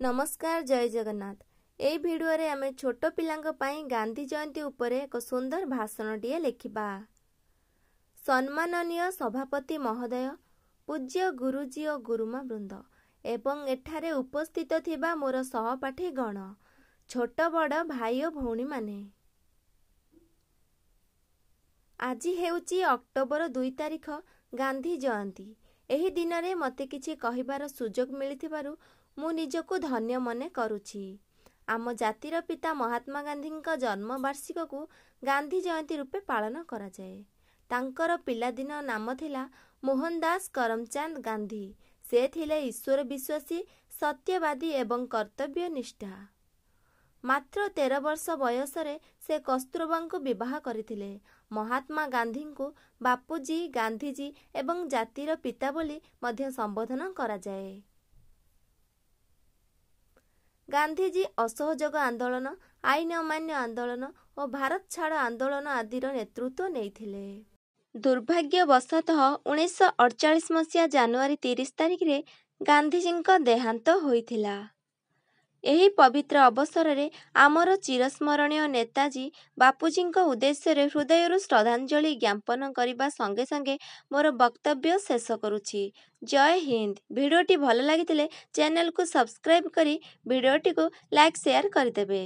नमस्कार जय जगन्नाथ। एई भिडियो रे आमे छोट पिलांग पई गांधी जयंती उपरे एक सुंदर भाषणटीए लेखिबा। सम्माननीय सभापति महोदय, पूज्य गुरुजी और गुरुमा वृंद एवं एठारे उपस्थित थिबा मोर सहपाठी गण, छोट बड़ भाई और भौणी माने, आज हेउची अक्टोबर 2 तारिख गांधी जयंती। एही दिन रे मते किछि कहिबार सुजोग मिलिथिबारु मु निजको धन्य मने करुछि। आम जातिर पिता महात्मा गांधींका जन्म वार्षिक को गांधी जयंती रूपे पालन करा जाए। तांकर पिलादिन नाम थिला मोहनदास करमचंद गांधी। से थिले ईश्वर विश्वासी, सत्यवादी एवं कर्तव्य निष्ठा। मात्र 13 वर्ष बयसरे से कस्तूरबांको विवाह करथिले। महात्मा गांधी को बापूजी, गांधीजी एवं जातिर पिता बोली मध्य संबोधन करा जाए। गांधीजी असहयोग आंदोलन, आईन अमान्य आंदोलन और भारत छाड़ आंदोलन आदिर नेतृत्व नेइथिले। दुर्भाग्यवशतः 1948 मसीहा जनवरी 30 तारिख रे गांधीजींका देहांत होइथिला। एही पवित्र अवसर रे आमर चिरस्मरणीय नेताजी बापूजींका उद्देश्य रे हृदयरु श्रद्धांजलि ज्ञापन करिबा संगे संगे मोर वक्तव्य शेष करुछि। जय हिंद। भिडियोटी भल लागिथिले चैनल को सब्सक्राइब करी भिडियोटी को लाइक शेयर करदेबे।